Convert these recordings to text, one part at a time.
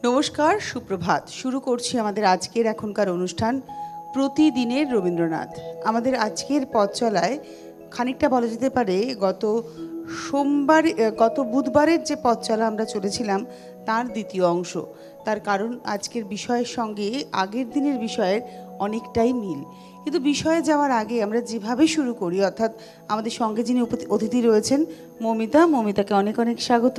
নমস্কার, সুপ্রভাত। শুরু করছি আমাদের আজকের এখনকার অনুষ্ঠান প্রতিদিনের রবীন্দ্রনাথ। আমাদের আজকের পথ চলায় খানিকটা বলা যেতে পারে গত বুধবারের যে পথ চলা আমরা চলেছিলাম তার দ্বিতীয় অংশ। তার কারণ আজকের বিষয়ের সঙ্গে আগের দিনের বিষয়ের অনেকটাই মিল। কিন্তু বিষয়ে যাওয়ার আগে আমরা যেভাবে শুরু করি, অর্থাৎ আমাদের সঙ্গে যিনি অতিথি রয়েছেন মমিতাকে অনেক অনেক স্বাগত।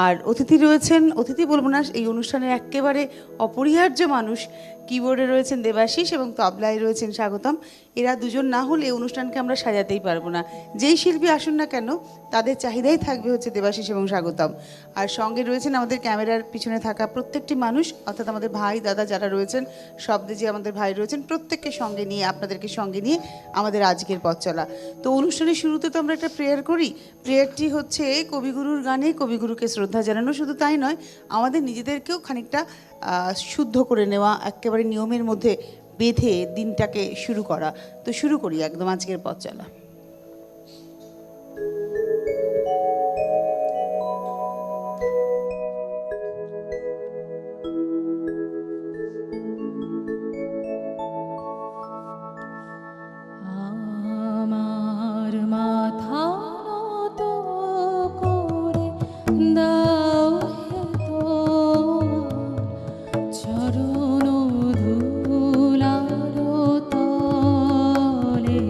আর অতিথি বলবো না, এই অনুষ্ঠানের একেবারে অপরিহার্য মানুষ, কিবোর্ডে রয়েছেন দেবাশিস এবং তবলায় রয়েছেন স্বাগতম। এরা দুজন না হলে এই অনুষ্ঠানকে আমরা সাজাতেই পারবো না। যেই শিল্পী আসুন না কেন তাদের চাহিদাই থাকবে হচ্ছে দেবাশিস এবং স্বাগতম। আর সঙ্গে রয়েছেন আমাদের ক্যামেরার পিছনে থাকা প্রত্যেকটি মানুষ, অর্থাৎ আমাদের ভাই দাদা যারা রয়েছেন, শব্দে যে আমাদের ভাই রয়েছেন, প্রত্যেককে সঙ্গে নিয়ে আপনাদেরকে সঙ্গে নিয়ে আমাদের আজকের পথ চলা। তো অনুষ্ঠানের শুরুতে তো আমরা একটা প্রেয়ার করি। প্রেয়ারটি হচ্ছে কবিগুরুর গানে কবিগুরুকে শ্রদ্ধা জানানো। শুধু তাই নয়, আমাদের নিজেদেরকেও খানিকটা শুদ্ধ করে নেওয়া, একেবারে নিয়মের মধ্যে বেঁধে দিনটাকে শুরু করা। তো শুরু করি একদম আজকের পথ চলা। আমার মাথা নত করে দাও হে তোমার চরণ ধুলার তলে।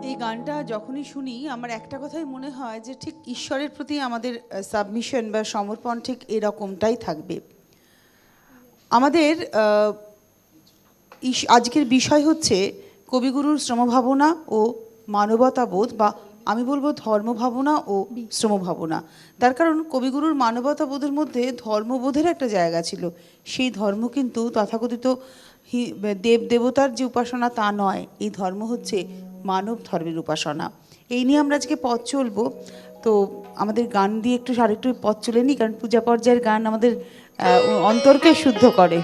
এই গানটা যখনই শুনি আমার একটা কথাই মনে হয় যে ঠিক ঈশ্বরের প্রতি আমাদের সাবমিশন বা সমর্পণ ঠিক এরকমটাই থাকবে। আমাদের আজকের বিষয় হচ্ছে কবিগুরুর শ্রমভাবনা ও মানবতাবোধ, বা আমি বলবো ধর্মভাবনা ও শ্রমভাবনা। তার কারণ কবিগুরুর মানবতাবোধের মধ্যে ধর্মবোধের একটা জায়গা ছিল। সেই ধর্ম কিন্তু তথাকথিত দেব দেবতার যে উপাসনা তা নয়, এই ধর্ম হচ্ছে মানব ধর্মের উপাসনা। এই নিয়ে আমরা আজকে পথ চলবো। তো আমাদের গান দিয়ে আরেকটু পথ চলে নিই, কারণ পূজা পর্যায়ের গান আমাদের অন্তরকে শুদ্ধ করে।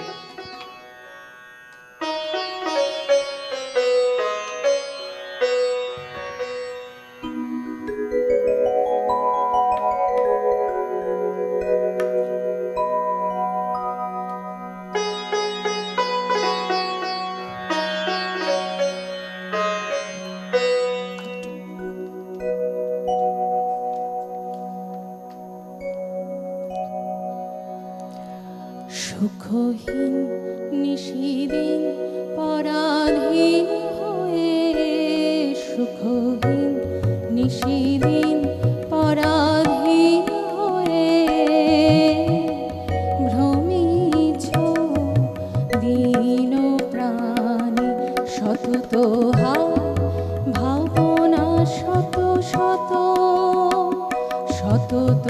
সুখহীন নিশিদিন পরাধীন হয়ে, সুখহীন নিশিদিন পরাধীন হয়ে ভ্রমিছ দীন প্রাণী সতত ভাবনা শত শত সতত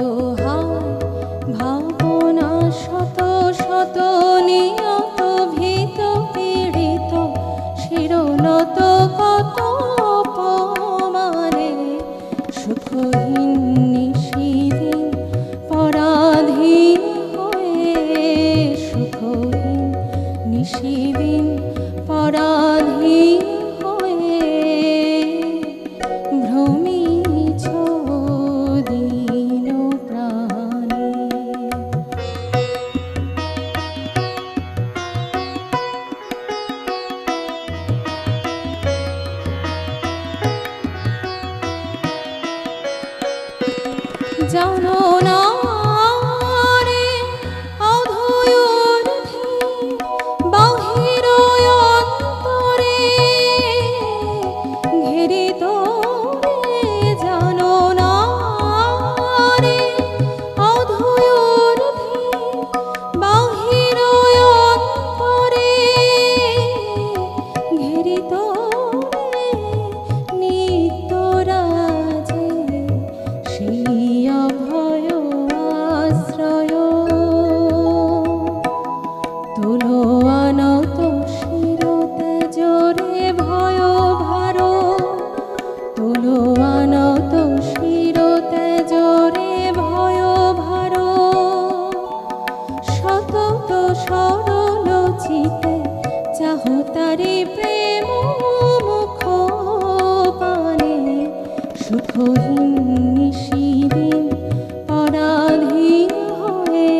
ভাবনা শত শত নিয়ত ভীত পীড়িত শিরনত কত অপমানে সুখহীন নিশিদিন পরাধীন হয়ে, সুখহীন নিশিদিন পরাধীন হয়ে ভ্রমিছ দীন প্রাণী। জানো না রে অধৈর্যে বাহির অন্তরে ঘেরিত রে, জানো না রে অধৈর্যে বাহির অন্তরে ঘেরিত রে নিত্য রাজে সেই অভয় আশ্রয়। তোলো আনত শিরতে জোরে ভয় ভার, তোলো আনত শিরতে জোরে ভয় ভার। সতত সরল চিতে চাহো তারি প্রেম মুখ পানে, সুখহীন নিশিদিন পরাধীন হয়ে,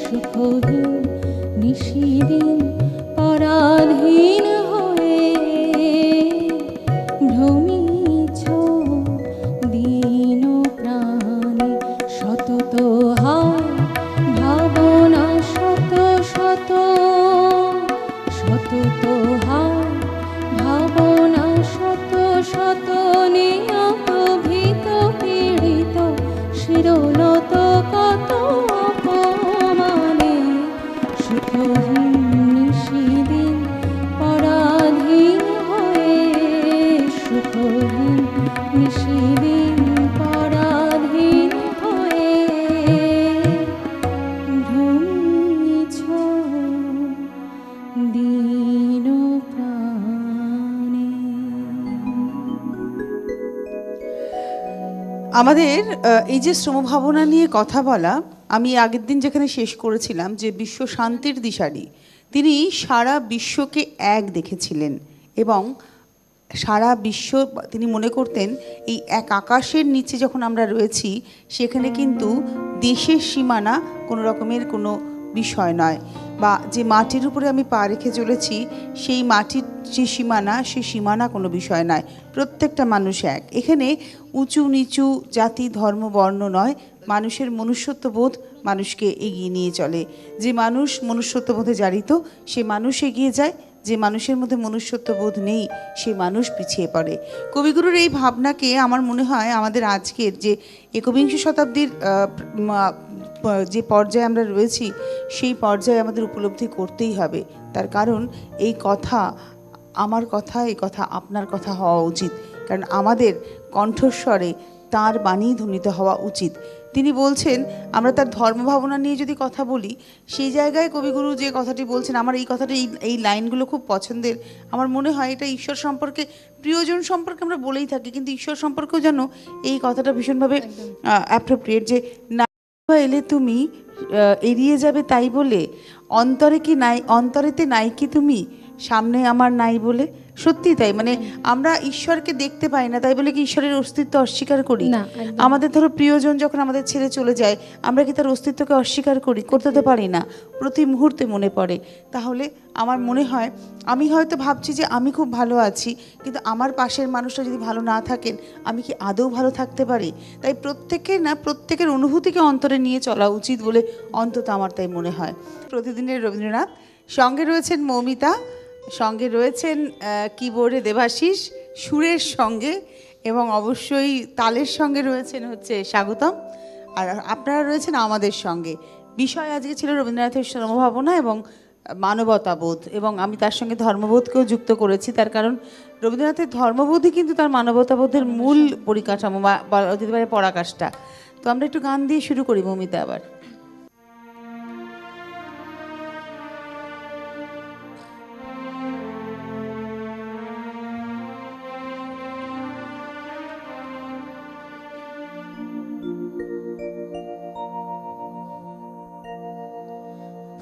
সুখহীন নিশিদিন পরাধীন হয়ে ভ্রমিছ দীন প্রাণী সতত ভাবনা শত শত সতত ভাবনা শত শত নিয়ত ভীত পীড়িত শিরনত কত অপমানে সুখহীন নিশিদিন পরাধীন হয়ে, সুখহীন নিশিদিন পরাধীন হয়ে ভ্রমিছ দীন প্রাণী। আমাদের এই যে শ্রমভাবনা নিয়ে কথা বলা, আমি আগের দিন যেখানে শেষ করেছিলাম যে বিশ্ব শান্তির দিশারি, তিনি সারা বিশ্বকে এক দেখেছিলেন এবং সারা বিশ্ব তিনি মনে করতেন এই এক আকাশের নিচে যখন আমরা রয়েছি সেখানে কিন্তু দেশের সীমানা কোনো রকমের কোনো বিষয় নয়, বা যে মাটির উপরে আমি পা রেখে চলেছি সেই মাটির যে সীমানা, সেই সীমানা কোনো বিষয় নয়। প্রত্যেকটা মানুষ এক। এখানে উঁচু নিচু জাতি ধর্ম বর্ণ নয়, মানুষের মনুষ্যত্ববোধ মানুষকে এগিয়ে নিয়ে চলে। যে মানুষ মনুষ্যত্ববোধে জারিত সে মানুষ এগিয়ে যায়, যে মানুষের মধ্যে মনুষ্যত্ব বোধ নেই সেই মানুষ পিছিয়ে পড়ে। কবিগুরুর এই ভাবনাকে আমার মনে হয় আমাদের আজকের যে একবিংশ শতাব্দীর যে পর্যায়ে আমরা রয়েছি সেই পর্যায়ে আমাদের উপলব্ধি করতেই হবে। তার কারণ এই কথা আমার কথা, এই কথা আপনার কথা হওয়া উচিত, কারণ আমাদের কণ্ঠস্বরে তাঁর বাণী ধ্বনিত হওয়া উচিত। তিনি বলছেন আমরা তার ধর্মভাবনা নিয়ে যদি কথা বলি, সেই জায়গায় কবিগুরু যে কথাটি বলছেন, আমার এই কথাটি এই লাইনগুলো খুব পছন্দের। আমার মনে হয় এটা ঈশ্বর সম্পর্কে, প্রিয়জন সম্পর্কে আমরা বলেই থাকি, কিন্তু ঈশ্বর সম্পর্কেও যেন এই কথাটা ভীষণভাবে অ্যাপ্রোপ্রিয়েট, যে না এলে তুমি এড়িয়ে যাবে তাই বলে, অন্তরে কি নাই, অন্তরেতে নাই কি তুমি, সামনে আমার নাই বলে। সত্যি তাই, মানে আমরা ঈশ্বরকে দেখতে পাই না তাই বলে কি ঈশ্বরের অস্তিত্ব অস্বীকার করি? আমাদের ধরো প্রিয়জন যখন আমাদের ছেড়ে চলে যায়, আমরা কি তার অস্তিত্বকে অস্বীকার করি? করতে তো পারি না, প্রতি মুহূর্তে মনে পড়ে। তাহলে আমার মনে হয় আমি হয়তো ভাবছি যে আমি খুব ভালো আছি, কিন্তু আমার পাশের মানুষটা যদি ভালো না থাকেন, আমি কি আদৌ ভালো থাকতে পারি? তাই প্রত্যেকের অনুভূতিকে অন্তরে নিয়ে চলা উচিত বলে অন্তত আমার তাই মনে হয়। প্রতিদিনের রবীন্দ্রনাথ, সঙ্গে রয়েছেন মৌমিতা, সঙ্গে রয়েছেন কিবোর্ডে দেবাশিস, সুরের সঙ্গে এবং অবশ্যই তালের সঙ্গে রয়েছেন হচ্ছে স্বাগতম, আর আপনারা রয়েছেন আমাদের সঙ্গে। বিষয় আজকে ছিল রবীন্দ্রনাথের সমভাবনা এবং মানবতাবোধ, এবং আমি তার সঙ্গে ধর্মবোধকেও যুক্ত করেছি। তার কারণ রবীন্দ্রনাথের ধর্মবোধই কিন্তু তার মানবতাবোধের মূল পরিকাঠামো বা বলা যেতে পারে পরাকাষ্ঠা। তো আমরা একটু গান দিয়ে শুরু করি মৌমিতা। আবার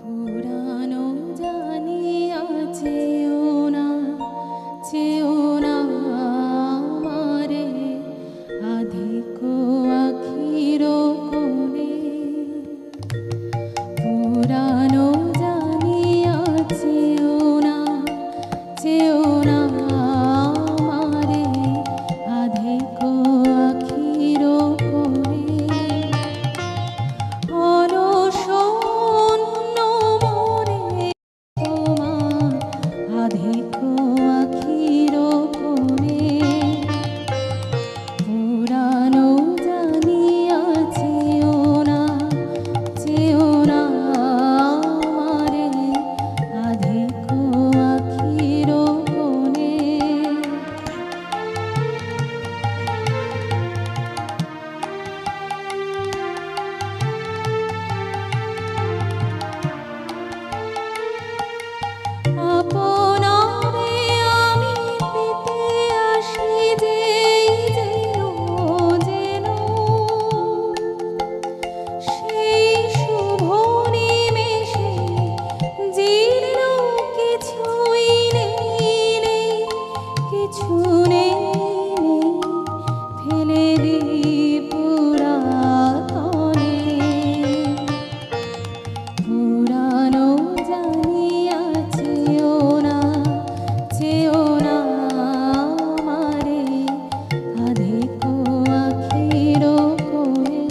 পুরানো জানিয়া চেও না, চেও না আমারে, আধিক আখির কোণে। পুরানো জানিয়া চেও না, চেও না আমারে, আধিক আখির কোণে। অলসন্ন মনে তোমার আধিক আখির কোণে। পুরানো জানিয়া চেও না, চেও না আমারে, আধিক আখির কোণে। আপনারে আমি পেতে আসি যেই যেন, যেন সেই শুভ নিমেষে জীর্ণ কিছুই নেই, নেই কিছু নেই, নেই ফেলে দিই পুরাতনে। পুরানো জানিয়া চেও না, চেও না আমারে, আধিক আখির কোণে।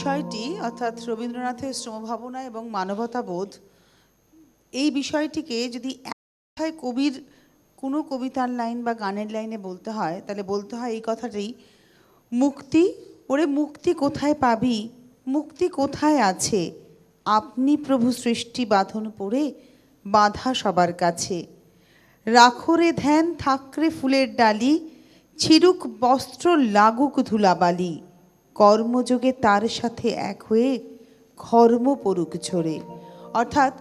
বিষয়টি অর্থাৎ রবীন্দ্রনাথের শ্রমভাবনা এবং মানবতাবোধ, এই বিষয়টিকে যদি এক কথায় কবির কোনো কবিতার লাইন বা গানের লাইনে বলতে হয়, তাহলে বলতে হয় এই কথাটাই, মুক্তি, ওরে মুক্তি কোথায় পাবি, মুক্তি কোথায় আছে, আপনি প্রভু সৃষ্টি বাঁধন পড়ে বাঁধা সবার কাছে, রাখরে ধ্যান থাকরে ফুলের ডালি, ছিরুক বস্ত্র লাগুক ধুলাবালি, কর্মযোগে তার সাথে এক হয়ে কর্ম পড়ুক ঝরে। অর্থাৎ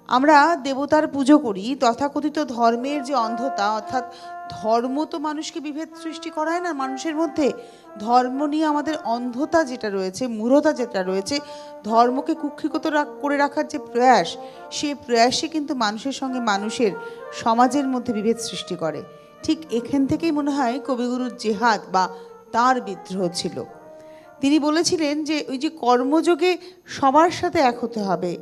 আমরা দেবতার পুজো করি, তথাকথিত ধর্মের যে অন্ধতা, অর্থাৎ ধর্ম তো মানুষকে বিভেদ সৃষ্টি করায় না মানুষের মধ্যে, ধর্ম নিয়ে আমাদের অন্ধতা যেটা রয়েছে, মূঢ়তা যেটা রয়েছে, ধর্মকে কুক্ষিগত করে রাখার যে প্রয়াস, সেই প্রয়াসে কিন্তু মানুষের সঙ্গে মানুষের, সমাজের মধ্যে বিভেদ সৃষ্টি করে। ঠিক এখান থেকেই মনে হয় কবিগুরুর জেহাদ বা তার বিদ্রোহ ছিল। তিনি বলেছিলেন যে ওই যে কর্মযোগে সবার সাথে এক হতে হবে,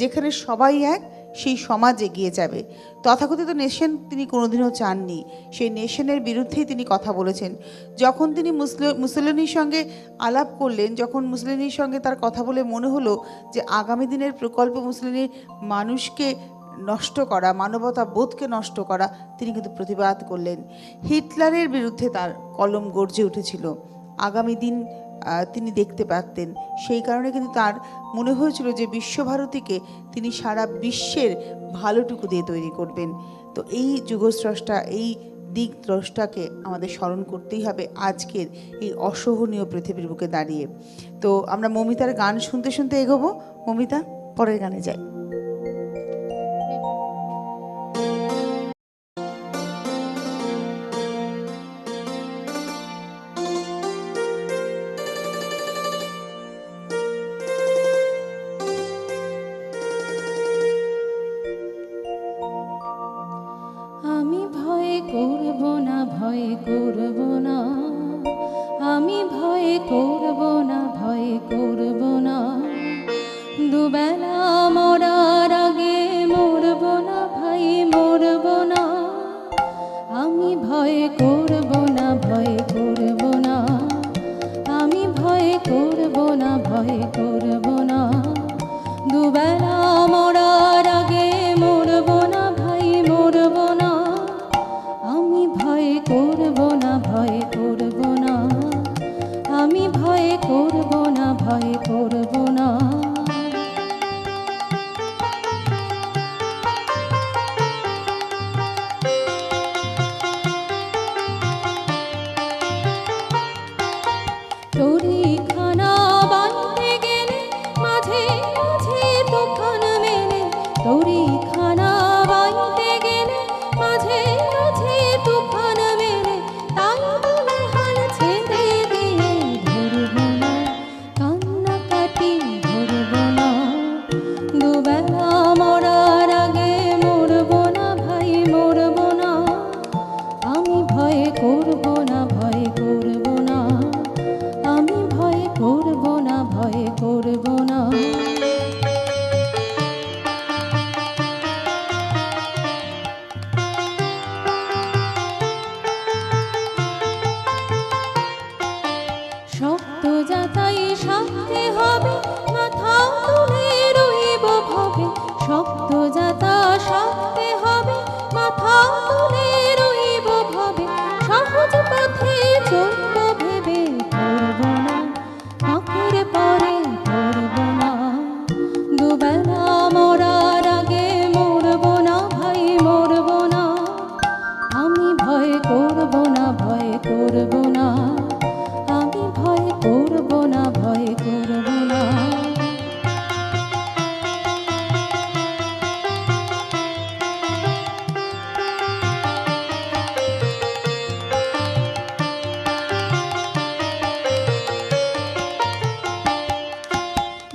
যেখানে সবাই এক, সেই সমাজ এগিয়ে যাবে। তথাকথিত নেশন তিনি কোনোদিনও চাননি, সেই নেশনের বিরুদ্ধেই তিনি কথা বলেছেন। যখন তিনি মুসলিনীর সঙ্গে আলাপ করলেন, যখন মুসলিনীর সঙ্গে তার কথা বলে মনে হলো যে আগামী দিনের প্রকল্প মুসলিনীর মানুষকে নষ্ট করা, মানবতা বোধকে নষ্ট করা, তিনি কিন্তু প্রতিবাদ করলেন। হিটলারের বিরুদ্ধে তার কলম গর্জে উঠেছিল, আগামী দিন তিনি দেখতে পারতেন। সেই কারণে কিন্তু তার মনে হয়েছিল যে বিশ্বভারতীকে তিনি সারা বিশ্বের ভালোটুকু দিয়ে তৈরি করবেন। তো এই যুগস্রষ্টা, এই দিক দ্রষ্টাকে আমাদের স্মরণ করতেই হবে আজকের এই অসহনীয় পৃথিবীর বুকে দাঁড়িয়ে। তো আমরা মমিতার গান শুনতে শুনতে এগোবো। মমিতা, পরের গানে যাই। আমি ভয় করব না, ভয় করব না, আমি ভয় করব না, ভয় করব না, দুবেলা মরার আগে মরব না ভাই, মরব না, আমি ভয় করব না, ভয় করব না, আমি ভয় করব না, ভয় করব না, দুবেলা মরার আগে মরব না ভাই, মরব না, আমি ভয় করব না, ভয় করব না, আমি ভয় করব না, ভয় করব না। তরিখানা বাঁধতে গেলে মাঝে মাঝে তুফান মেলে, তরিখানা বাঁধতে গেলে মাঝে মাঝে তুফান মেলে, তাই বলে হাল ছেড়ে দিয়ে ধরব না, কান্নাকাটি ধরব না, দুবেলা মরার আগে মরব না ভাই, মরব না, আমি ভয় করব না, ভয় করব না, আমি ভয় করব না, ভয় করব না। শক্ত যাতাই সাথে হবে, মাথা তুলে রইব ভবে, শক্ত যাতা সাথে হবে, মাথা তুলে রইব ভবে, সহজ পথে চলব ভেবে করব না, ফাঁকের পরে করব না, দুবেলা মরার আগে মরব না ভাই, মরব না, আমি ভয় করব না, ভয় করব না, আমি ভয় করব না, ভয় করব না।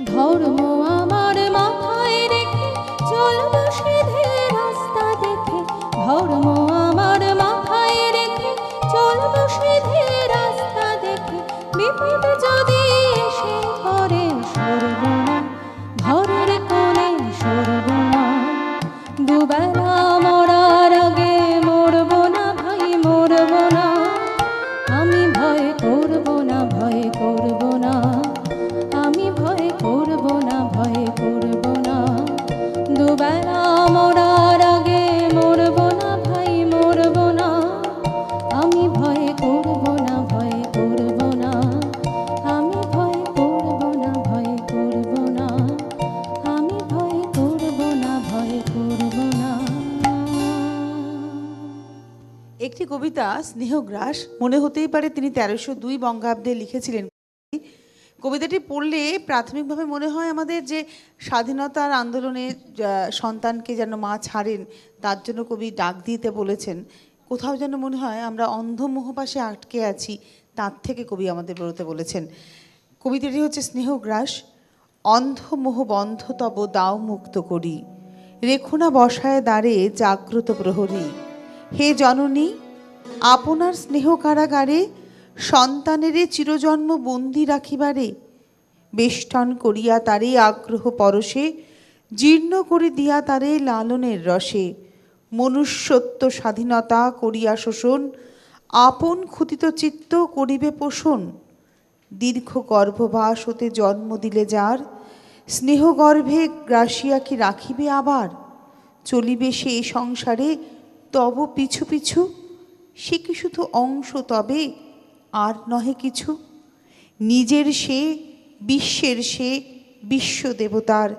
ধর্ম আমার মাথায় রেখে চলব সিধে রাস্তা দেখে, ধর্ম আমার মাথায় রেখে চলব সিধে রাস্তা দেখে, বিপদ যদি এসে পড়ে সরব না, ঘরের কোণে সরব না, দুবেলা মরার আগে মরব না ভাই, মরব না, আমি ভয় করব না, ভয় করব না, আমি একটি কবিতা স্নেহগ্রাস, মনে হতেই পারে তিনি 1302 বঙ্গাব্দে লিখেছিলেন। কবিতাটি পড়লে প্রাথমিকভাবে মনে হয় আমাদের যে স্বাধীনতার আন্দোলনের সন্তানকে যেন মা ছাড়েন, তার জন্য কবি ডাক দিতে বলেছেন। কোথাও যেন মনে হয় আমরা অন্ধমোহপাশে আটকে আছি, তার থেকে কবি আমাদের বেরোতে বলেছেন। কবিতাটি হচ্ছে স্নেহগ্রাস। অন্ধমোহ বন্ধ তব দাও মুক্ত করি, রেখো না বসায় দ্বারে জাগ্রত প্রহরী। হে জননী, আপনার স্নেহ কারাগারে সন্তানেরে চিরজন্ম বন্দি রাখিবারে, বেষ্টন করিয়া তারে আগ্রহ পরশে, জীর্ণ করে দিয়া তারে লালনের রসে। মনুষ্যত্ব স্বাধীনতা করিয়া শোষণ, আপন ক্ষুতিত চিত্ত করিবে পোষণ। দীর্ঘ গর্ভবাস হতে জন্ম দিলে যার, স্নেহ গর্ভে গ্রাসিয়া কি রাখিবে আবার। চলিবে সে সংসারে তব পিছু পিছু, সে কি শুধু অংশ তবে আর নহে কিছু। নিজের সে বিশ্বের সে বিশ্ব দেবতার,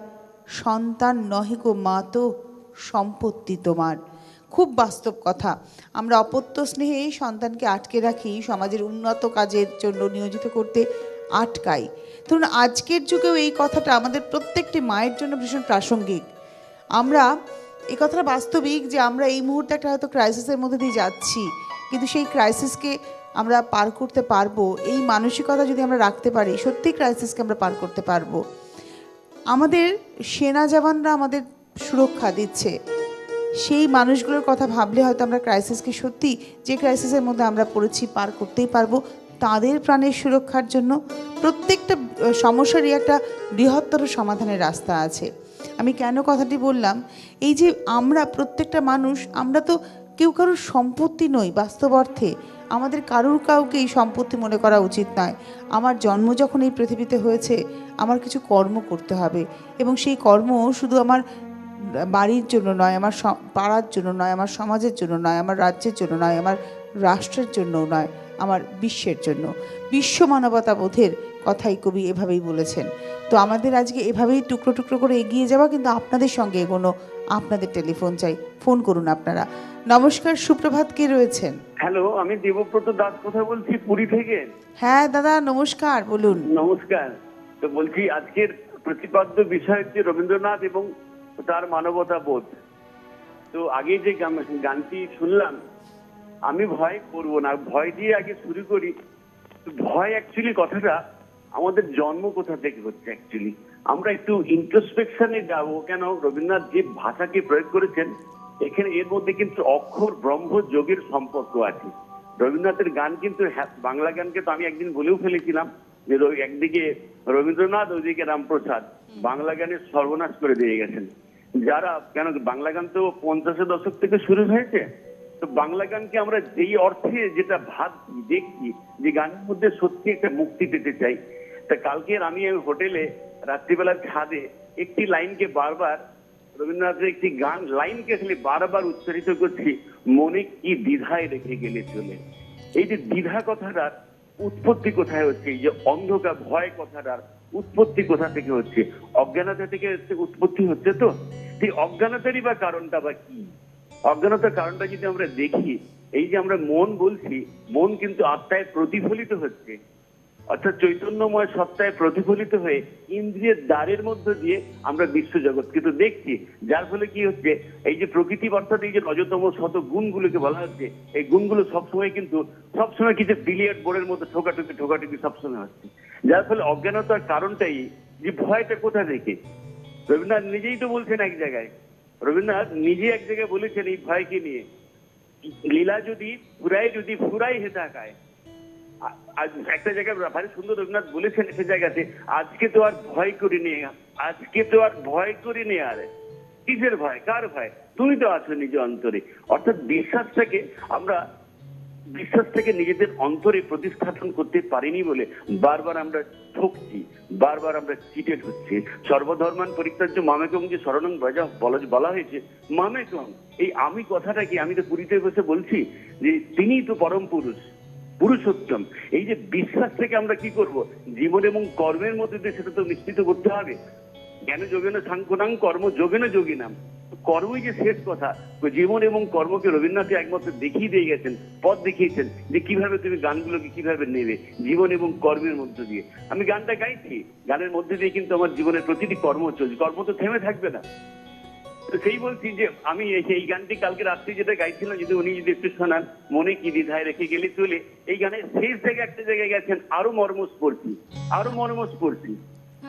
সন্তান নহে গো মা তো সম্পত্তি তোমার। খুব বাস্তব কথা। আমরা অপত্য স্নেহে সন্তানকে আটকে রাখি, সমাজের উন্নত কাজের জন্য নিয়োজিত করতে আটকাই। ধরুন আজকের যুগেও এই কথাটা আমাদের প্রত্যেকটি মায়ের জন্য ভীষণ প্রাসঙ্গিক। আমরা এই কথাটা বাস্তবিক যে আমরা এই মুহূর্তে একটা হয়তো ক্রাইসিসের মধ্যে দিয়ে যাচ্ছি, কিন্তু সেই ক্রাইসিসকে আমরা পার করতে পারবো। এই মানসিকতা যদি আমরা রাখতে পারি, সত্যি ক্রাইসিসকে আমরা পার করতে পারবো। আমাদের সেনা জওয়ানরা আমাদের সুরক্ষা দিচ্ছে, সেই মানুষগুলোর কথা ভাবলে হয়তো আমরা ক্রাইসিসকে সত্যি, যে ক্রাইসিসের মধ্যে আমরা পড়েছি, পার করতেই পারবো। তাদের প্রাণের সুরক্ষার জন্য প্রত্যেকটা সমস্যারই একটা বৃহত্তর সমাধানের রাস্তা আছে। আমি কেন কথাটি বললাম, এই যে আমরা প্রত্যেকটা মানুষ, আমরা তো কেউ কারোর সম্পত্তি নই বাস্তব অর্থে। আমাদের কারুর কাউকে এই সম্পত্তি মনে করা উচিত নয়। আমার জন্ম যখন এই পৃথিবীতে হয়েছে, আমার কিছু কর্ম করতে হবে, এবং সেই কর্ম শুধু আমার বাড়ির জন্য নয়, আমার পাড়ার জন্য নয়, আমার সমাজের জন্য নয়, আমার রাজ্যের জন্য নয়, আমার রাষ্ট্রের জন্যও নয়, আমার বিশ্বের জন্য। বিশ্ব মানবতা বোধের কথাই কবি এভাবেই বলেছেন। তো আমাদের আজকে এভাবেই টুকরো টুকরো করে এগিয়ে যাওয়া, কিন্তু আপনাদের সঙ্গে এগোনো। আপনাদের টেলিফোন চাই, ফোন করুন আপনারা। নমস্কার, সুপ্রভাত, কে রয়েছেন? হ্যালো, আমি দেবব্রত দাস কথা বলছি পুরী থেকে। হ্যাঁ দাদা, নমস্কার, বলুন। নমস্কার। তো বলছি আজকের প্রতিপাদ্য বিষয় হচ্ছে রবীন্দ্রনাথ এবং তার মানবতা বোধ। তো আগে যে গানটি শুনলাম, আমি ভয় করব না, ভয় দিয়ে আগে শুরু করি। ভয় অ্যাকচুয়ালি কথাটা আমাদের জন্ম কোথা থেকে হচ্ছে। অ্যাকচুয়ালি আমরা একটু ইন্ট্রোস্পেকশনে যাব। কেন রবীন্দ্রনাথ যে ভাষাকে প্রয়োগ করেছেন, এখানে এর মধ্যে কিন্তু অক্ষর ব্রহ্ম যোগের সম্পর্ক আছে। রবীন্দ্রনাথের গান কিন্তু, বাংলা গানকে তো আমি একদিন বলেও ফেলেছিলাম যে একদিকে রবীন্দ্রনাথ, ওইদিকে রামপ্রসাদ বাংলা গানের সর্বনাশ করে দিয়ে গেছেন। যারা, কেন বাংলা গান তো 50-এর দশক থেকে শুরু হয়েছে। তো বাংলা গানকে আমরা যেই অর্থে যেটা দেখছি, যে গানের মধ্যে সত্যি একটা মুক্তি পেতে চাই। তা কালকের আমি ওই হোটেলে রাত্রিবেলার ছাদে একটি লাইনকে বারবার, রবীন্দ্রনাথের একটি গান লাইনকে খালি বারবার উচ্চারিত করছি, মনে কি দ্বিধায় রেখে গেলে চলে। এই যে দ্বিধা কথাটার উৎপত্তি কোথায় হচ্ছে, এই যে অন্ধকার ভয় কথাটার উৎপত্তি কোথা থেকে হচ্ছে, অজ্ঞানতা থেকে উৎপত্তি হচ্ছে। তো সেই অজ্ঞানতারই বা কারণটা বা কি? অজ্ঞানতার কারণটা যদি আমরা দেখি, এই যে আমরা মন বলছি, মন কিন্তু আত্মায় প্রতিফলিত হচ্ছে, অর্থাৎ চৈতন্যময় সত্তায় প্রতিফলিত হয়ে ইন্দ্রিয়ের দ্বারের মধ্য দিয়ে আমরা বিশ্ব জগৎকে তো দেখছি। যার ফলে কি হচ্ছে, এই যে প্রকৃতি অর্থাৎ এই যে রজতম শত গুণগুলোকে বলা হচ্ছে, এই গুণগুলো সবসময় কিন্তু সবসময় কিছু বিলিয়ার্ড বোর্ডের মতো ঠোকাঠুকি সবসময় হচ্ছে। যার ফলে অজ্ঞানতার কারণটাই যে ভয়টা কোথা থেকে। রবীন্দ্রনাথ নিজেই তো বলছেন এক জায়গায়, রবীন্দ্রনাথ নিজে এক জায়গায় বলেছেন এই ভয়কে নিয়ে, লীলা যদি ফুরাই হেতা খায়। একটা জায়গায় ভারী সুন্দর রবীন্দ্রনাথ বলেছেন সে জায়গাতে, আজকে তো আর ভয় করিনি, আর কিসের ভয়, কার ভয়? তুমি তো আছো নিজ অন্তরে। অর্থাৎ বিশ্বাসটাকে নিজেদের অন্তরে প্রতিস্থাপন করতে পারিনি বলে বারবার আমরা ঠকছি, বারবার আমরা চিটেড হচ্ছি। সর্বধর্মান পরিত্যাজ্য মামেকম যে শরণং ব্রজ বলা হয়েছে, মামেকম, এই আমি কথাটা কি, আমি তো পুরীতে বসে বলছি যে তিনিই তো পরম পুরুষ, পুরুষোত্তম। এই যে বিশ্বাস থেকে আমরা কি করব, জীবন এবং কর্মের মধ্যে দিয়ে সেটা তো নিশ্চিত করতে হবে। জ্ঞান যোগেন সাংখ্যনাং, কর্ম যোগেন যোগিনাম। কর্মই যে শেষ কথা। জীবন এবং কর্মকে রবীন্দ্রনাথ একমাত্র দেখিয়ে দিয়ে গেছেন, পথ দেখিয়েছেন যে কিভাবে তুমি গানগুলোকে কিভাবে নেবে জীবন এবং কর্মের মধ্য দিয়ে। আমি গানটা গাইছি, গানের মধ্যে দিয়ে কিন্তু আমার জীবনের প্রতিটি কর্ম চলছে, কর্ম তো থেমে থাকবে না। তো সেই বলছি যে আমি এই গানটি কালকে রাত্রে যেটা গাইছিলাম, যদি উনি যদি একটু শোনান, মনে কি দ্বিধায় রেখে গেলে চলে, এই গানের শেষ জায়গায় একটা জায়গায় গেছেন আরো মর্মস্পর্শী, আরো মর্মস্পর্শী।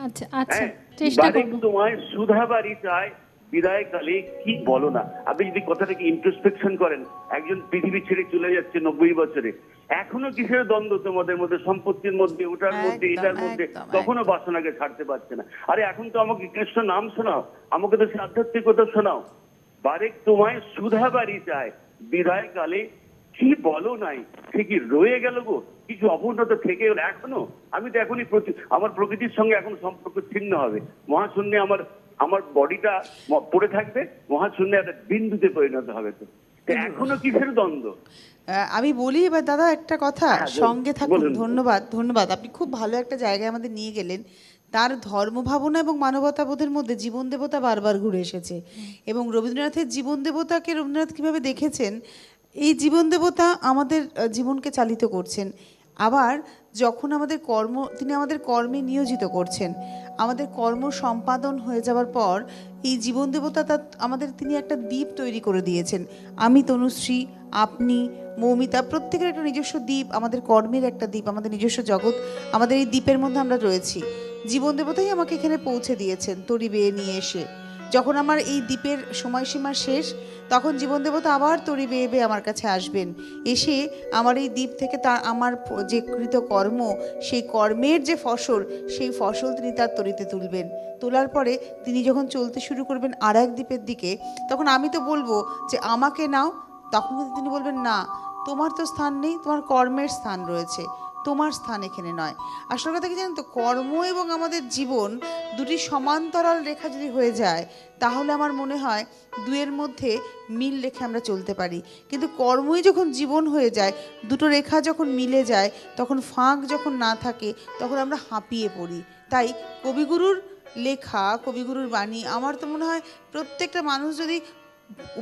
আচ্ছা আচ্ছা, হ্যাঁ, চেষ্টা বাড়ি করব। তোমায় সুধাবাড়ি চায় বিদায় কালে কি বলো না। আপনি যদি কথাটাকে ইন্ট্রোস্পেকশন করেন, একজন পৃথিবী ছেড়ে চলে যাচ্ছে 90 বছরে, এখনো কিসের দ্বন্দ্ব তোমাদের মধ্যে, সম্পত্তির মধ্যে, ওটার মধ্যে, একদম, এটার মধ্যে, একদম, তখনও একদম। বাসনাকে ছাড়তে পারছে না। আরে এখন তো আমাকে কৃষ্ণ নাম শোনাও, আমাকে তো সে আধ্যাত্মিকতা শোনাও। বারেক তোমায় সুধাবাড়ি চায় বিদায় কালে কি বলো নাই, সে কি রয়ে গেল গো, কিছু অপূর্ণতা থেকে গেল এখনো। আমি তো এখনই আমার প্রকৃতির সঙ্গে এখন সম্পর্ক ছিন্ন হবে, মহাশূন্যে আমার বডিটা পড়ে থাকবে, মহাশূন্যে একটা বিন্দুতে পরিণত হবে। তো এখনো কিসের দ্বন্দ্ব? আমি বলি এবার দাদা একটা কথা, হ্যাঁ, বলুন, সঙ্গে থাকুন। বলুন। ধন্যবাদ, ধন্যবাদ। আপনি খুব ভালো একটা জায়গায় আমাদের নিয়ে গেলেন। তার ধর্মভাবনা এবং মানবতাবোধের মধ্যে জীবন দেবতা বারবার ঘুরে এসেছে, এবং রবীন্দ্রনাথের জীবন দেবতাকে রবীন্দ্রনাথ কিভাবে দেখেছেন, এই জীবন দেবতা আমাদের জীবনকে চালিত করছেন। আবার যখন তিনি আমাদের কর্মে নিয়োজিত করছেন, আমাদের কর্ম সম্পাদন হয়ে যাওয়ার পর এই জীবন দেবতা তিনি একটা দ্বীপ তৈরি করে দিয়েছেন। আমি তনুশ্রী, আপনি, মৌমিতা, প্রত্যেকের একটা নিজস্ব দ্বীপ, আমাদের কর্মের একটা দ্বীপ, আমাদের নিজস্ব জগৎ, আমাদের এই দ্বীপের মধ্যে আমরা রয়েছি। জীবন দেবতাই আমাকে এখানে পৌঁছে দিয়েছেন তরি বেয়ে নিয়ে এসে। যখন আমার এই দ্বীপের সময়সীমা শেষ, তখন জীবন দেবতা আবার তরি বেয়ে বেয়ে আমার কাছে আসবেন, এসে আমার এই দ্বীপ থেকে আমার যে কৃত কর্ম, সেই কর্মের যে ফসল, সেই ফসল তিনি তার তরিতে তুলবেন। তোলার পরে তিনি যখন চলতে শুরু করবেন আর এক দ্বীপের দিকে, তখন আমি তো বলবো যে আমাকে নাও, তখন কিন্তু তিনি বলবেন না, তোমার তো স্থান নেই, তোমার কর্মের স্থান রয়েছে, তোমার স্থান এখানে নয়। আসল কথা কি জানেন তো, কর্ম এবং আমাদের জীবন দুটি সমান্তরাল রেখা যদি হয়ে যায়, তাহলে আমার মনে হয় দুয়ের মধ্যে মিল রেখে আমরা চলতে পারি। কিন্তু কর্মই যখন জীবন হয়ে যায়, দুটো রেখা যখন মিলে যায়, তখন ফাঁক যখন না থাকে, তখন আমরা হাঁপিয়ে পড়ি। তাই কবিগুরুর লেখা, কবিগুরুর বাণী, আমার তো মনে হয় প্রত্যেকটা মানুষ যদি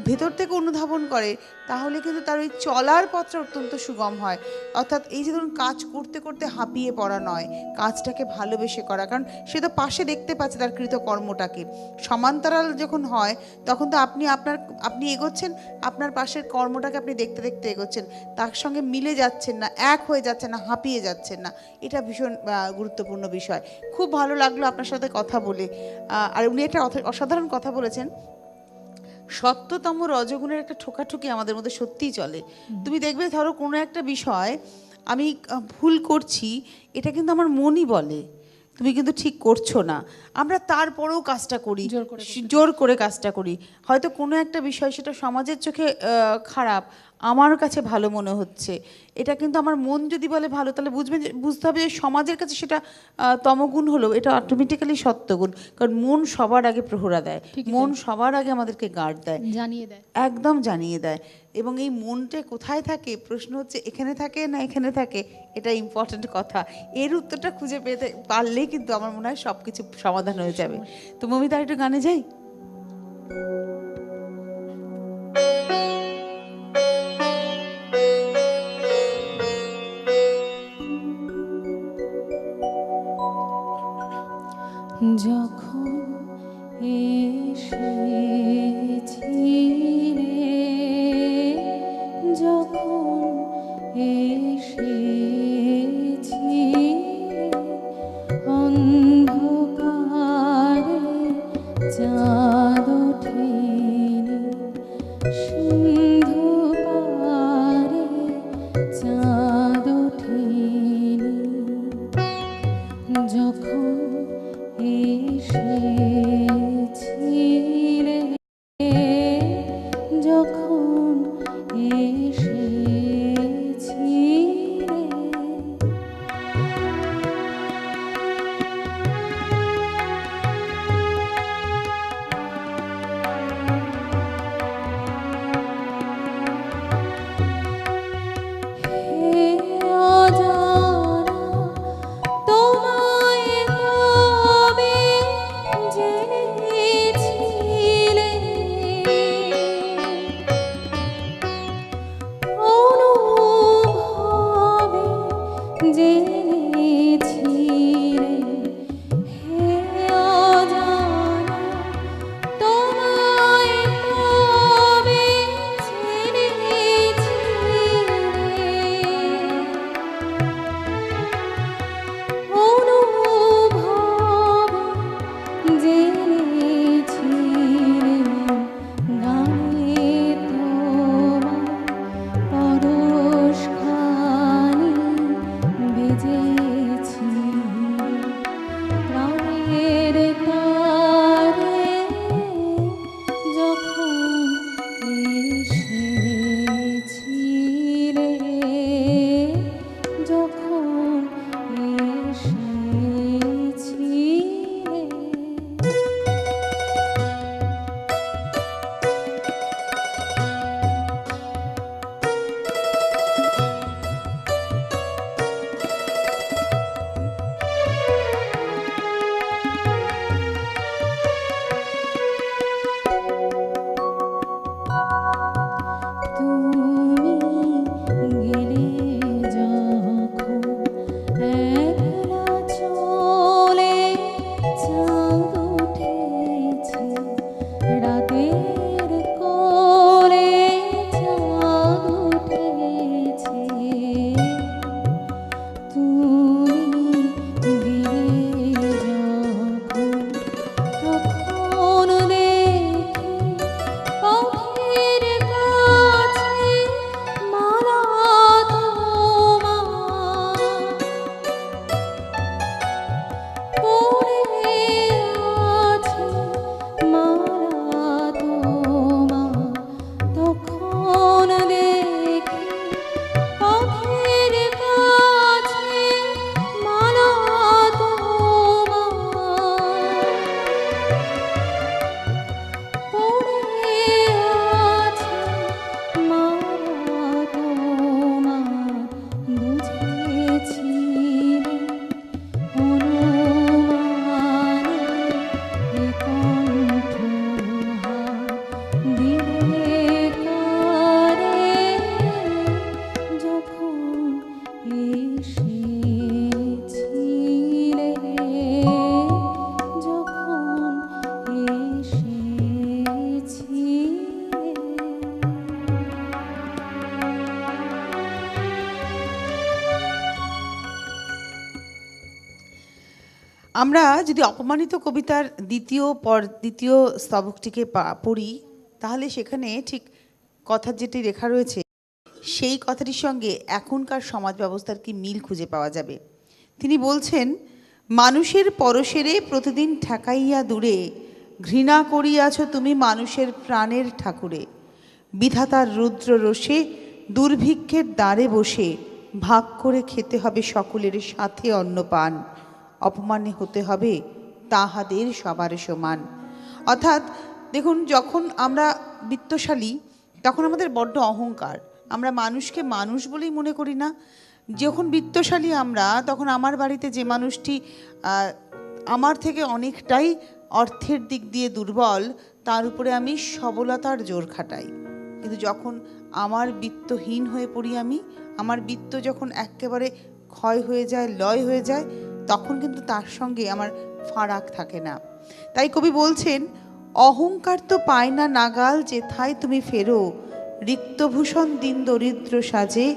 ভেতর থেকে অনুধাবন করে, তাহলে কিন্তু তার ওই চলার পথটা অত্যন্ত সুগম হয়। অর্থাৎ এই যে ধরুন কাজ করতে করতে হাঁপিয়ে পড়া নয়, কাজটাকে ভালোবেসে করা, কারণ সে তো পাশে দেখতে পাচ্ছে তার কৃত কর্মটাকে। সমান্তরাল যখন হয়, তখন তো আপনি এগোচ্ছেন, আপনার পাশের কর্মটাকে আপনি দেখতে দেখতে এগোচ্ছেন, তার সঙ্গে মিলে যাচ্ছেন না, এক হয়ে যাচ্ছেন না, হাঁপিয়ে যাচ্ছেন না। এটা ভীষণ গুরুত্বপূর্ণ বিষয়। খুব ভালো লাগলো আপনার সাথে কথা বলে। আর উনি একটা অসাধারণ কথা বলেছেন, সত্যতম রজগুণের একটা ঠোকাঠুকি আমাদের মধ্যে সত্যিই চলে। তুমি দেখবে, ধরো কোনো একটা বিষয় আমি ভুল করছি, এটা কিন্তু আমার মনই বলে তুমি কিন্তু ঠিক করছো না, আমরা তারপরেও কাজটা করি, জোর করে কাজটা করি। হয়তো কোনো একটা বিষয় সেটা সমাজের চোখে খারাপ, আমার কাছে ভালো মনে হচ্ছে, এটা কিন্তু আমার মন যদি বলে ভালো, তাহলে বুঝতে হবে যে সমাজের কাছে সেটা তমগুণ হলো, এটা অটোমেটিক্যালি সত্যগুণ। কারণ মন সবার আগে প্রহরা দেয়, মন সবার আগে আমাদেরকে গার্ড দেয়, জানিয়ে দেয়, একদম জানিয়ে দেয়। এবং এই মনটা কোথায় থাকে, প্রশ্ন হচ্ছে এখানে থাকে না এখানে থাকে, এটা ইম্পর্টেন্ট কথা। এর উত্তরটা খুঁজে পেতে পারলেই কিন্তু আমার মনে হয় সব কিছু সমাধান হয়ে যাবে। তো মমিতা, একটু গানে যাই। যখন এসেছিলে, যখন এসেছিলে, অন্ধকারে চাঁদ ওঠেনি, সিন্ধু পারে চাঁদ ওঠেনি, যখন এসেছিলে, যখন এসেছিলে। তুমি গেলে যখন একলা চলে চাঁদ উঠেছে রাতের কোলে চাঁদ উঠেছে তুমি গেলে যখন তখন দেখি পথের কাছে মালা তোমার পড়ে আছে মালা তোমার তখন দেখি পথের কাছে মালা তোমার পড়ে আছে মালা তোমার বুঝেছিলে অনুমানে এ কণ্ঠহার দিলে কারে যখন এসেছিলে যখন এসেছিলে। আমরা যদি অপমানিত কবিতার দ্বিতীয় স্তবকটিকে পড়ি, তাহলে সেখানে ঠিক কথার যেটি লেখা রয়েছে সেই কথাটির সঙ্গে এখনকার সমাজ ব্যবস্থার কি মিল খুঁজে পাওয়া যাবে। তিনি বলছেন, মানুষের পরশেরে প্রতিদিন ঠেকাইয়া দূরে ঘৃণা করিয়াছ তুমি মানুষের প্রাণের ঠাকুরে। বিধাতার রুদ্র রোষে দুর্ভিক্ষের দ্বারে বসে ভাগ করে খেতে হবে সকলের সাথে অন্নপান, অপমানে হতে হবে তাহাদের সবার সমান। অর্থাৎ দেখুন, যখন আমরা বিত্তশালী তখন আমাদের বড্ড অহংকার, আমরা মানুষকে মানুষ বলেই মনে করি না। যখন বিত্তশালী আমরা, তখন আমার বাড়িতে যে মানুষটি আমার থেকে অনেকটাই অর্থের দিক দিয়ে দুর্বল, তার উপরে আমি সবলতার জোর খাটাই। কিন্তু যখন আমার বিত্তহীন হয়ে পড়ি, আমার বিত্ত যখন একেবারে ক্ষয় হয়ে যায়, লয় হয়ে যায়, তখন কিন্তু তার সঙ্গে আমার ফারাক থাকে না। তাই কবি বলছেন, অহংকার তো পায় না নাগাল যেথায় তুমি ফেরো, রিক্তভূষণ দিন দরিদ্র সাজে,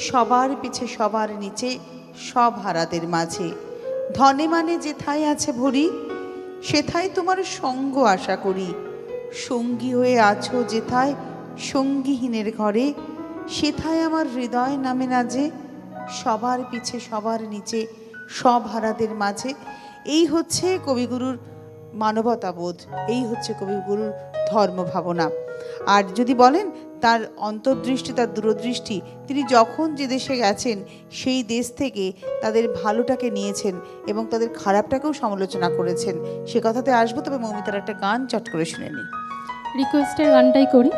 সবার পিছে সবার নিচে সব হারাদের মাঝে। ধনে মানে যেথায় আছে ভরি, সেথায় তোমার সঙ্গ আশা করি। সঙ্গী হয়ে আছো যেথায় সঙ্গীহীনের ঘরে, সেথায় আমার হৃদয় নামে না যে, সবার পিছে সবার নিচে সব হারাদের মাঝে। এই হচ্ছে কবিগুরুর মানবতাবোধ, এই হচ্ছে কবিগুরুর ধর্ম ভাবনা। আর যদি বলেন তার অন্তর্দৃষ্টি, তার দূরদৃষ্টি, তিনি যখন যে দেশে গেছেন সেই দেশ থেকে তাদের ভালোটাকে নিয়েছেন এবং তাদের খারাপটাকেও সমালোচনা করেছেন। সে কথাতে আসবো, তবে মৌমিতার একটা গান চট করে শুনে নিই। রিকোয়েস্টের গানটাই করি।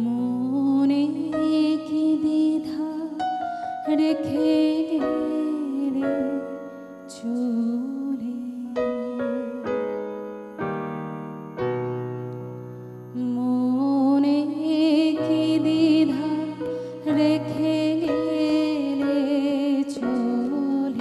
মনে কি দ্বিধা রেখে গেলে চলে, মনে কি দ্বিধা রেখে গেলে চলে।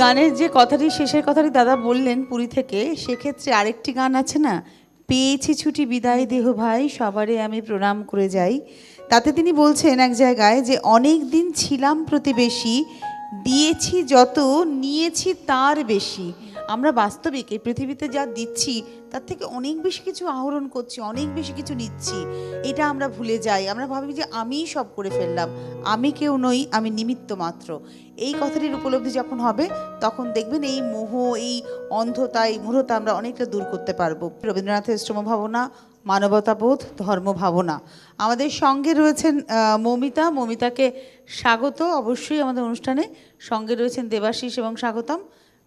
গানের যে কথাটি, শেষের কথাটি দাদা বললেন পুরী থেকে, সেক্ষেত্রে আরেকটি গান আছে না, পেয়েছি ছুটি বিদায় দেহ ভাই সবারে আমি প্রণাম করে যাই। তাতে তিনি বলছেন এক জায়গায় যে অনেক দিন ছিলাম প্রতিবেশী, দিয়েছি যত নিয়েছি তার বেশি। আমরা বাস্তবিক এই পৃথিবীতে যা দিচ্ছি তার থেকে অনেক বেশি কিছু আহরণ করছি, অনেক বেশি কিছু নিচ্ছি। এটা আমরা ভুলে যাই, আমরা ভাবি যে আমিই সব করে ফেললাম, আমি কেউ নই, আমি নিমিত্ত মাত্র। এই কথাটির উপলব্ধি যখন হবে তখন দেখবেন এই মোহ, এই অন্ধতা, এই মূঢ়তা আমরা অনেকটা দূর করতে পারবো। রবীন্দ্রনাথের শ্রমভাবনা, মানবতাবোধ, ধর্মভাবনা। আমাদের সঙ্গে রয়েছেন মৌমিতা। মৌমিতাকে স্বাগত অবশ্যই আমাদের অনুষ্ঠানে। সঙ্গে রয়েছেন দেবাশিস এবং স্বাগতম।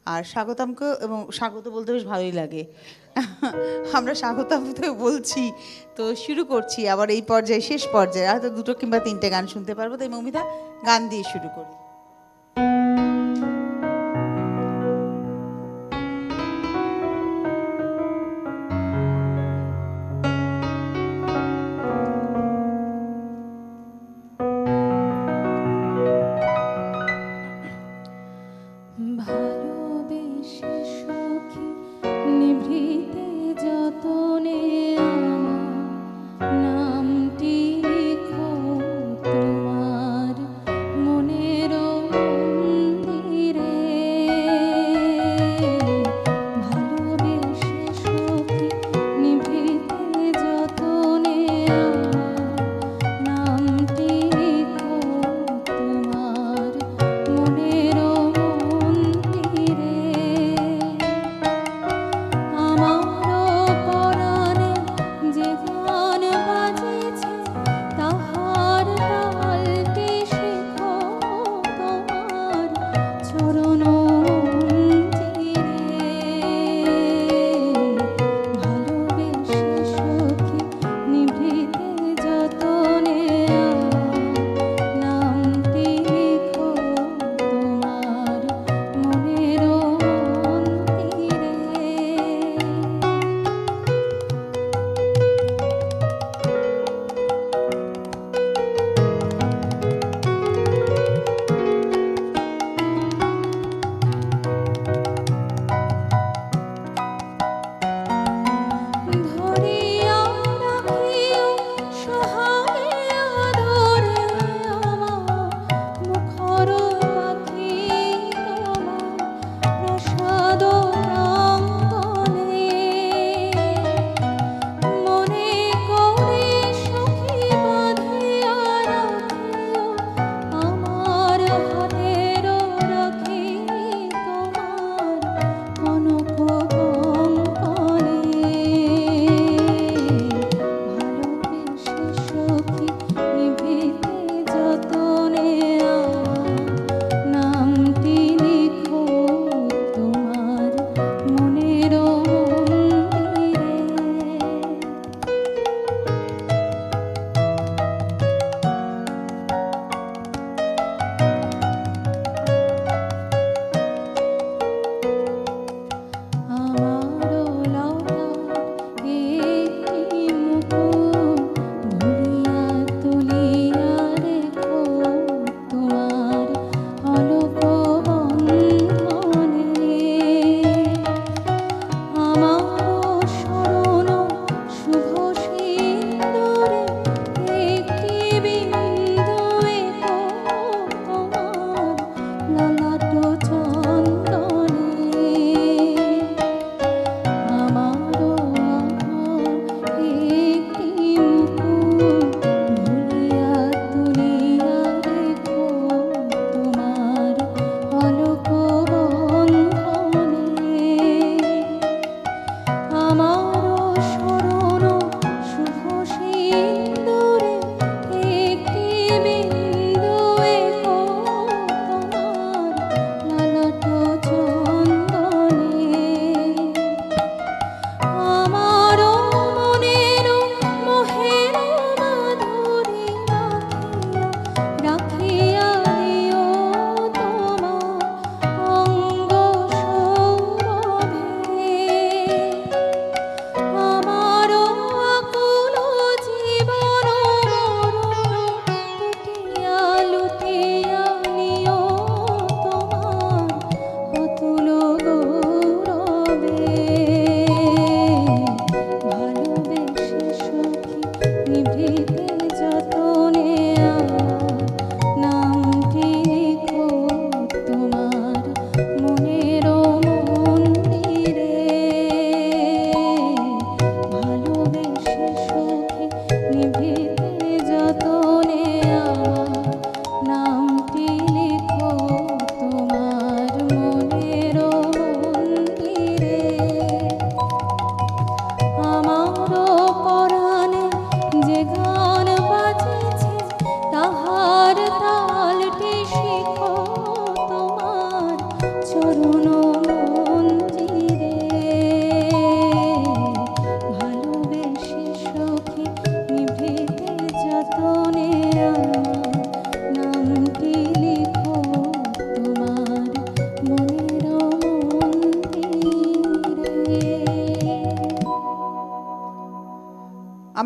আর স্বাগতমকে, এবং স্বাগত বলতে বেশ ভালোই লাগে, আমরা স্বাগতম তো বলছি। তো শুরু করছি আবার এই পর্যায়ে, শেষ পর্যায়ে হয়তো 2 কিংবা 3টে গান শুনতে পারবো। তাই মৌমিতা, গান দিয়ে শুরু করি। ভালোবেসে সখী নিভৃতে যতনে আমার নামটি লিখো তোমার মনের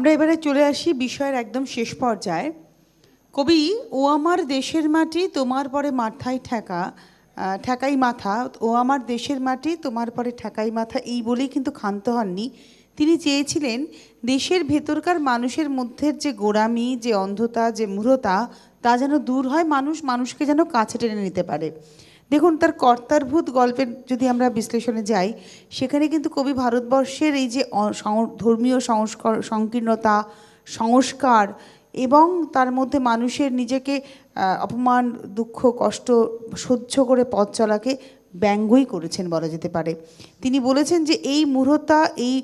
আমরা এবারে চলে আসি বিষয়ের একদম শেষ পর্যায়ে। কবি ও আমার দেশের মাটি তোমার পরে মাথায় ঠেকাই মাথা, ও আমার দেশের মাটি তোমার পরে ঠেকাই মাথা, এই বলেই কিন্তু ক্ষান্ত হননি। তিনি চেয়েছিলেন দেশের ভেতরকার মানুষের মধ্যে যে গোঁড়ামি, যে অন্ধতা, যে মূঢ়তা, তা যেন দূর হয়, মানুষ মানুষকে যেন কাছে টেনে নিতে পারে। দেখুন, তার কর্তারভূত গল্পের যদি আমরা বিশ্লেষণে যাই, সেখানে কিন্তু কবি ভারতবর্ষের এই যে ধর্মীয় সংকীর্ণতা, সংস্কার এবং তার মধ্যে মানুষের নিজেকে অপমান, দুঃখ, কষ্ট সহ্য করে পথ চলাকে ব্যঙ্গই করেছেন বলা যেতে পারে। তিনি বলেছেন যে এই মূঢ়তা, এই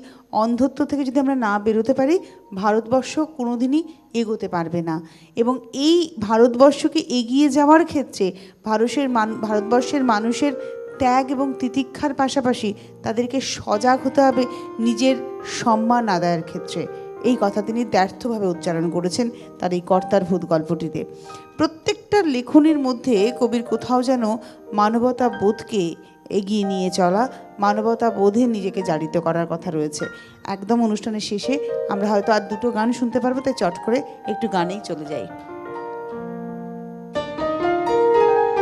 অন্ধত্ব থেকে যদি আমরা না বেরোতে পারি, ভারতবর্ষ কোনোদিনই এগোতে পারবে না। এবং এই ভারতবর্ষকে এগিয়ে যাওয়ার ক্ষেত্রে ভারতবর্ষের মানুষের ত্যাগ এবং তিতিক্ষার পাশাপাশি তাদেরকে সজাগ হতে হবে নিজের সম্মান আদায়ের ক্ষেত্রে। এই কথা তিনি দ্ব্যর্থভাবে উচ্চারণ করেছেন তার এই কর্তারভূত গল্পটিতে। প্রত্যেকটা লেখনীর মধ্যে কবির কোথাও যেন মানবতা বোধকে এগিয়ে নিয়ে চলা, মানবতা বোধে নিজেকে জারিত করার কথা রয়েছে। একদম অনুষ্ঠানের শেষে আমরা হয়তো আর দুটো গান শুনতে পারবো, তাই চট করে একটু গানেই চলে যাই।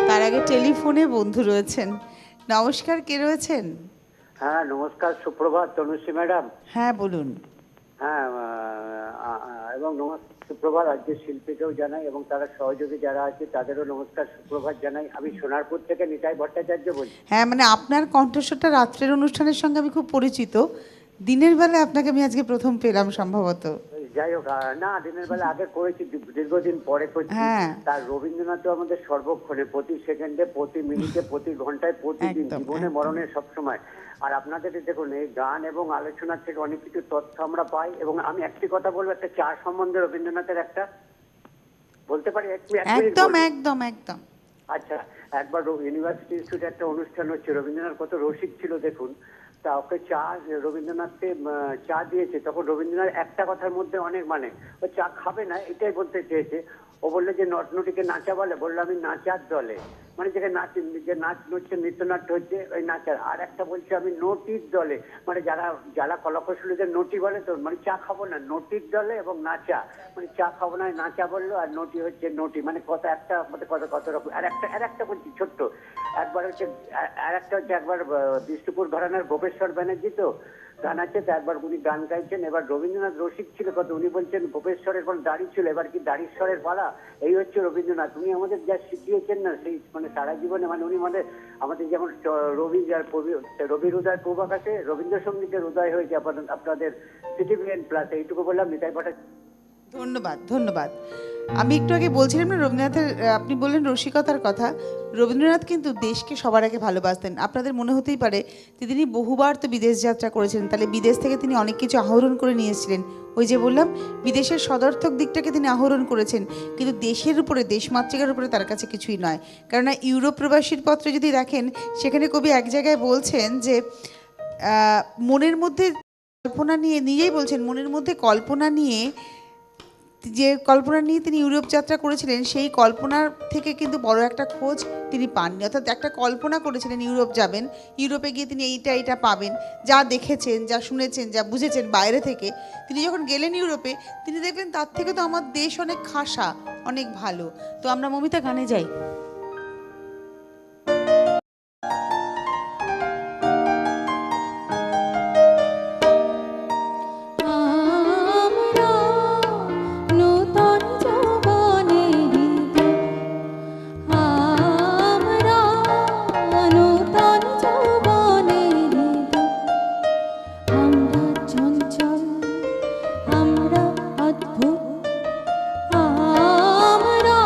তার আগে টেলিফোনে বন্ধু রয়েছেন। নমস্কার, কে রয়েছেন? হ্যাঁ নমস্কার, সুপ্রভাত তনুশ্রী ম্যাডাম। হ্যাঁ বলুন। হ্যাঁ এবং নমস্কার সুপ্রভাত রাজ্যের শিল্পীকেও জানাই এবং তারা সহযোগী যারা আছে তাদেরও নমস্কার সুপ্রভাত জানাই। আমি সোনারপুর থেকে নিতাই ভট্টাচার্য বলছি। হ্যাঁ, মানে আপনার কণ্ঠস্বরটা রাত্রের অনুষ্ঠানের সঙ্গে আমি খুব পরিচিত, দিনের বেলায় আপনাকে আমি আজকে প্রথম পেলাম সম্ভবত। যাই হোক, না দিনের বেলা আগে করেছি, দীর্ঘদিন পরে করছি। হ্যাঁ। তার রবীন্দ্রনাথ তো আমাদের সর্বক্ষণে, প্রতি সেকেন্ডে, প্রতি মিনিটে, প্রতি ঘন্টায়, প্রতিদিন, একদম, জীবনে একদম। মরণে সবসময়। আর আপনাদের দেখুন এই গান এবং আলোচনার থেকে অনেক কিছু তথ্য আমরা পাই। এবং আমি একটি কথা বলবো, একটা চা সম্বন্ধে রবীন্দ্রনাথের একটা বলতে পারি, এক মিনিট একদম বলবো? একদম একদম। আচ্ছা, একবার ইউনিভার্সিটি ইনস্টিটিউটে একটা অনুষ্ঠান হচ্ছে, রবীন্দ্রনাথ কত রসিক ছিল দেখুন। তা ওকে রবীন্দ্রনাথকে চা দিয়েছে, তখন রবীন্দ্রনাথ একটা কথার মধ্যে অনেক, মানে ও চা খাবে না এটাই বলতে চেয়েছে। ও বললো যে নটনটিকে নাচা বলে, বললো আমি নাচার দলে, মানে যে নাচ নড়ছে, নৃত্যনাট্য হচ্ছে ওই নাচার। আর একটা বলছে আমি নটির দলে, মানে যারা কলাকুশলীদের নটি বলে, তো মানে চা খাবো না, নটির দলে এবং নাচা, মানে চা খাবো না নাচা বললো, আর নটি হচ্ছে নটি, মানে কত একটা মধ্যে কত রকম। আর একটা বলছি ছোট্ট, একবার হচ্ছে একবার বিষ্ণুপুর ঘরানার গোপেশ্বর ব্যানার্জি তো গান আছে, তো একবার উনি গান গাইছেন। এবার রবীন্দ্রনাথ রসিক ছিল কত, উনি বলছেন গোপেশ্বরের কোন দাড়ি ছিল, এবার কি দাড়িশ্বরের পালা। এই হচ্ছে রবীন্দ্রনাথ, উনি আমাদের যা শিখিয়েছেন না, সেই মানে সারা জীবনে, মানে উনি আমাদের যেমন রবির উদয় পূর্ব আকাশে, রবীন্দ্রসঙ্গীতের উদয় হয়েছে আপনাদের সিটিভিএন প্লাসে। এইটুকু বললাম। নিতাই ভট্টাচার্য। ধন্যবাদ ধন্যবাদ। আমি একটু আগে বলছিলাম না রবীন্দ্রনাথের, আপনি বললেন রসিকতার কথা। রবীন্দ্রনাথ কিন্তু দেশকে সবার আগে ভালোবাসতেন। আপনাদের মনে হতেই পারে যে তিনি বহুবার তো বিদেশ যাত্রা করেছিলেন, তাহলে বিদেশ থেকে তিনি অনেক কিছু আহরণ করে নিয়ে এসেছিলেন। ওই যে বললাম, বিদেশের সদর্থক দিকটাকে তিনি আহরণ করেছেন, কিন্তু দেশের উপরে, দেশমাতৃকার উপরে তার কাছে কিছুই নয়। কেননা ইউরোপ প্রবাসীর পত্রে যদি দেখেন, সেখানে কবি এক জায়গায় বলছেন যে মনের মধ্যে কল্পনা নিয়ে, নিজেই বলছেন মনের মধ্যে কল্পনা নিয়ে, যে কল্পনা নিয়ে তিনি ইউরোপ যাত্রা করেছিলেন, সেই কল্পনার থেকে কিন্তু বড় একটা খোঁজ তিনি পাননি। অর্থাৎ একটা কল্পনা করেছিলেন ইউরোপ যাবেন, ইউরোপে গিয়ে তিনি এইটা পাবেন, যা দেখেছেন, যা শুনেছেন, যা বুঝেছেন বাইরে থেকে। তিনি যখন গেলেন ইউরোপে, তিনি দেখলেন তার থেকে তো আমার দেশ অনেক খাসা, অনেক ভালো। তো আমরা মমিতা গানে যাই। আমরা নূতন যৌবনেরি আমরা নূতন যৌবনেরি আমরা চঞ্চল, আমরা অদ্ভুত, আমরা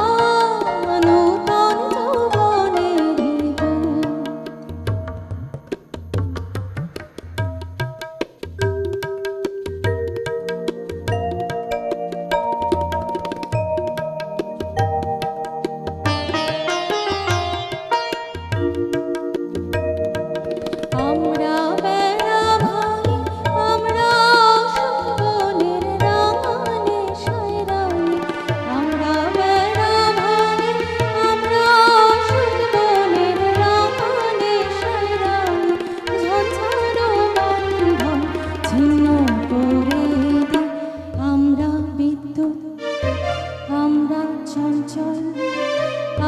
নূতন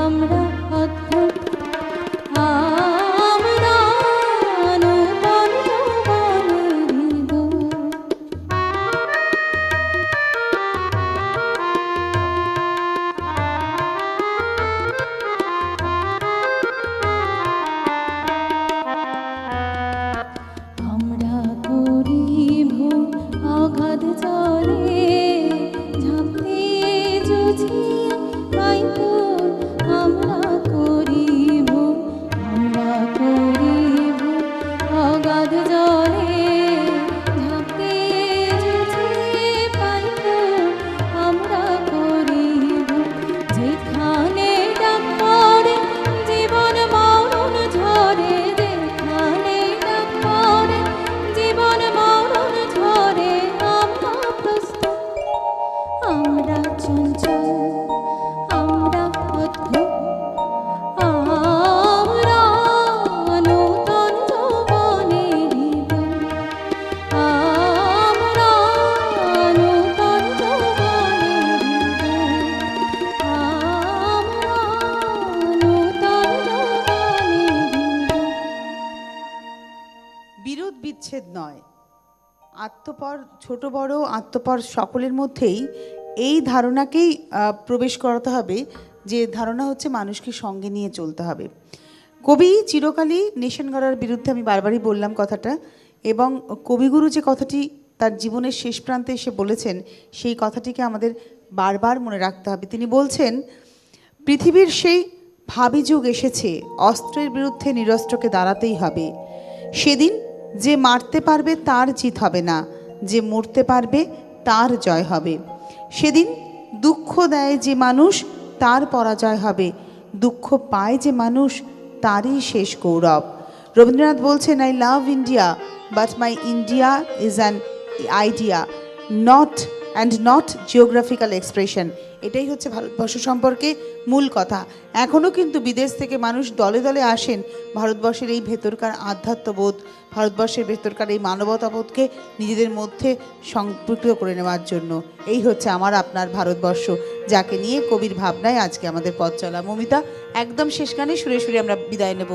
আমরা অদ্ভুত আমরা নূতন যৌবনেরই দূত। আমরা করিব অগাধ জলে ঝাঁপতে জুঝিয়ে পাইব। আমরা করিব অগাধ জলে ঝাঁপতে জুঝিয়ে পাইব। আমরা করিব যেখানে ডাক পড়ে জীবন মরণ ঝরে, যেখানে ডাক পড়ে জীবন মরণ ঝরে। আমরা প্রস্তুত আমরা চঞ্চল আমরা অদ্ভুত আমরা নূতন যৌবনেরই দূত। আমরা নূতন যৌবনেরই দূত। আমরা নূতন যৌবনেরই দূত। বিরোধ বিচ্ছেদ নয়, আত্মপর ছোট বড় আত্মপর সকলের মধ্যেই এই ধারণাকেই প্রবেশ করাতে হবে, যে ধারণা হচ্ছে মানুষকে সঙ্গে নিয়ে চলতে হবে। কবি চিরকালই নেশন গড়ার বিরুদ্ধে, আমি বারবারই বললাম কথাটা, এবং কবিগুরু যে কথাটি তার জীবনের শেষ প্রান্তে এসে বলেছেন সেই কথাটিকে আমাদের বারবার মনে রাখতে হবে। তিনি বলছেন, পৃথিবীর সেই ভাবী যুগ এসেছে, অস্ত্রের বিরুদ্ধে নিরস্ত্রকে দাঁড়াতেই হবে। সেদিন যে মারতে পারবে তার জিত হবে না, যে মরতে পারবে তার জয় হবে। সেদিন দুঃখ দেয় যে মানুষ তার পরাজয় হবে, দুঃখ পায় যে মানুষ তারই শেষ গৌরব। রবীন্দ্রনাথ বলছেন, I love India but my India is an idea not geographical expression. এটাই হচ্ছে ভারতবর্ষ সম্পর্কে মূল কথা। এখনও কিন্তু বিদেশ থেকে মানুষ দলে দলে আসেন ভারতবর্ষের এই ভেতরকার আধ্যাত্মবোধ, ভারতবর্ষের ভেতরকার এই মানবতাবোধকে নিজেদের মধ্যে সম্পৃক্ত করে নেওয়ার জন্য। এই হচ্ছে আমার আপনার ভারতবর্ষ, যাকে নিয়ে কবির ভাবনায় আজকে আমাদের পথ চলা। মমিতা, একদম শেষ গানে সুরে সুরে আমরা বিদায় নেব।